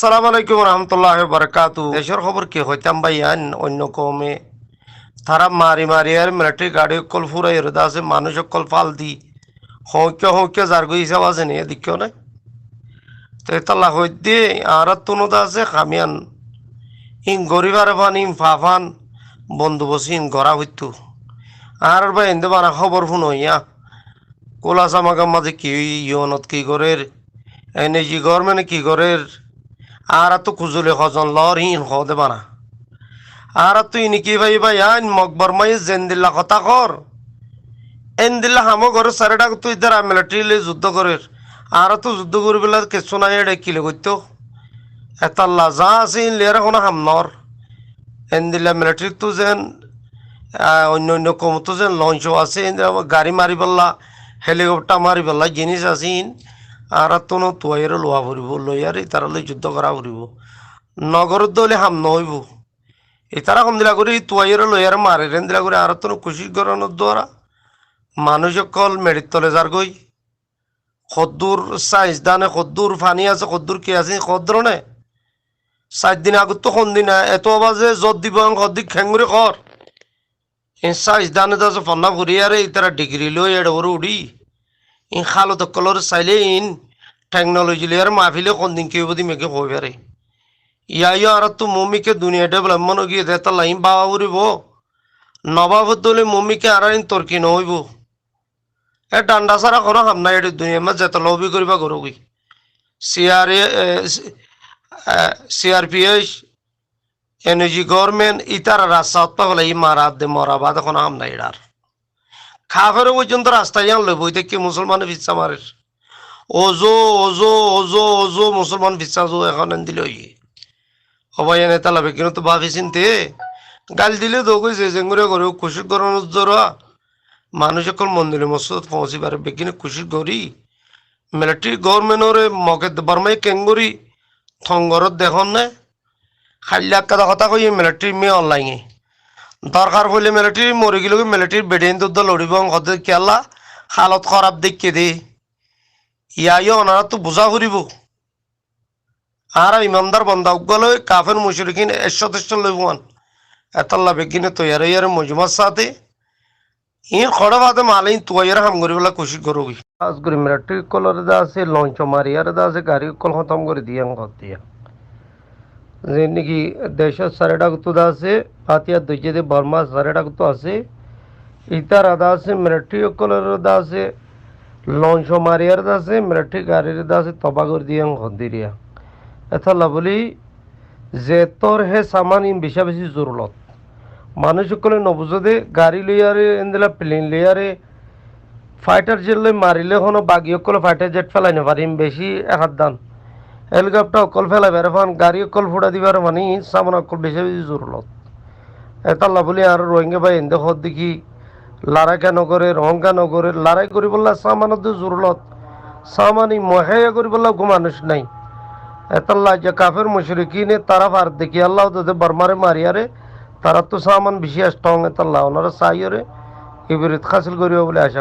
আসসালামু আলাইকুম রহমতুল্লাহ বারকাতু। দেশের খবর কি হইতাম ভাইয়ান অন্য কমে তারা মারি মারি আর মিলিটারি গাড়ি অকল ফুরাই রোদা আছে মানুষ অকল ফাল দি হৌকে জার্গো হিসাব আছে নিয়ে দেখিও না তো তালা হই দিয়ে আর তুনদা আছে খামিয়ান ইন গরিবার ফান ইন ফাফান বন্ধু বসি ইন গড়া হইতু আর ভাই এনদে বানা খবর শুন হইয়া কোলা সামাগাম মাঝে কি ইয়নত কি গরের এনে জি গভর্নমেন্ট কি গরের আর তো খুজুলে খজন লর হিন দে বানা আর তুই নাকি ভাই ভাই আইন মকবর মাই জেন্দিল্লা কথা কর এন্দিল্লা হামো ঘরে সারেটা তুই দ্বারা মিলিটারি যুদ্ধ করের আর তো যুদ্ধ করি পেলে কিছু নাই এটা কিলে করতো এতাল্লা যা আছে লিয়ার কোনো হামনর এন্দিল্লা মিলিটারি তো যেন অন্য অন্য কমতো যেন লঞ্চও আছে গাড়ি মারি পেলা হেলিকপ্টার মারি পেলা জিনিস আছে আর তো তুয়াইরে লোয়া ফুরিব লইয়ার তারা লই যুদ্ধ করা ফুরিব নগরত দলে হাম নহইব এতারা কম দিলা করে তুয়াইরে লইয়ার মারে রেন দিলা করে আর তো খুশি করানোর দ্বারা মানুষ অকল মেডির তলে যার গই খদ্দুর সাইজ দানে খদ্দুর ফানি আছে খদ্দুর কি আছে খদ্রনে 4 দিন আগত তো কোন দিন এত বাজে যত দিব খদ্দি খেঙ্গুরে কর এই সাইজ দানে তো ফন্না ফুরিয়ারে ইতারা ডিগ্রি লই এড় ওর উড়ি ইন খালো তো কলর চাইলে ইন টেকনোলজি লিয়ার মাহফিলে কোন দিন কেউ বদি মেকে হয়ে পারে ইয়া আর তো মম্মিকে দুনিয়া ডেভেলপমেন্ট গিয়ে দেতা লাইন বাবা উড়িব নবাবত দলে মম্মিকে আর ইন তর্কি নহইব এ ডান্ডা সারা কোনো হাম নাই এটি দুনিয়া মা যেত লবি করিবা করবি সিআরপিএস এনজি গভর্নমেন্ট ইতারা রাস্তা উৎপা হলে ই মারাত দে মরাবাদ এখন হাম নাই এটার খাফেরও পর্যন্ত রাস্তায় যান লইব দেখি মুসলমানের ভিচ্ছা মারের ওজো ওজো ওজো ওজো মুসলমান ভিচ্ছা জো এখন দিলে হবাই এনে তালাবে কিন্তু ভাবি চিনতে গাল দিলে তো কইছে জেঙ্গুরে করে খুশি করানোর জোরা মানুষ এখন মন্দিরে মসজিদ পৌঁছি পারে বেগিনে খুশি করি মিলিটারি গভর্নমেন্টরে মকে বর্মাই কেঙ্গুরি থঙ্গরত দেখুন না খাইলে একটা কথা কই মিলিটারি মেয়ে অনলাইনে দরকার হইলে মিলিটারি মরে গেলে মিলিটারি বেডেন দুধ লড়িব হতে কেলা হালত খারাপ দেখে দে ইয়া ওনারা তো বোঝা ফুরিব আর ইমানদার বন্ধা উগলে কাফের মুশরিকিন এসতেষ্ট লইবান এতাল্লা বেগিনে তৈয়ার ইয়ার মজুমার সাথে ইন খড়া বাদে মালে তৈয়ার হাম করি বলে খুশি করবি আজ করে মিলিটারি কলর দা আছে লঞ্চ মারিয়ার দা আছে গাড়ি কল খতম করে দিয়া ঘর দিয়া যে নাকি দেশের সারেটা তো আছে পাতিয়া দুইজে বর্মা সারেটা তো আছে ইতার আদা আছে মিলিটারি কলর দা আছে লঞ্চ মারিয়ার দা আছে মিলিটারি গাড়ির দা আছে তবা করে দিয়া ঘর দিয়া এথালা বলি যে তোর হে সামান ইন বেশা বেশি জরুরত মানুষ সকলে নবুঝদে গাড়ি লইয়ারে এনদিলা প্লেন লইয়ারে ফাইটার জেট লই মারিলে কোনো বাগি সকলে ফাইটার জেট ফেলাই না পারিম বেশি এক হাত দান হেলিকপ্টার অকল ফেলাই বেড়ে ফান গাড়ি অকল ফুটা দিবার মানে সামান অকল বেশি বেশি জরুরত এতাল্লা বলি আর রোহিঙ্গা ভাই এনদে হদ দেখি লড়াই কেন করে রং কেন করে লড়াই করি বললা সামানত জরুরত সামানি মহাইয়া করি বললা গো মানুষ নাই এতাল্লা যে কাফের মুশরিকিনে তারা ফার দেখি আল্লাহ তো বর্মারে মারিয়ারে তারা তো সামান বেশি স্ট্রং এতাল্লাহ ওনারা চাইরে ইবরিত হাসিল করিব বলে আশা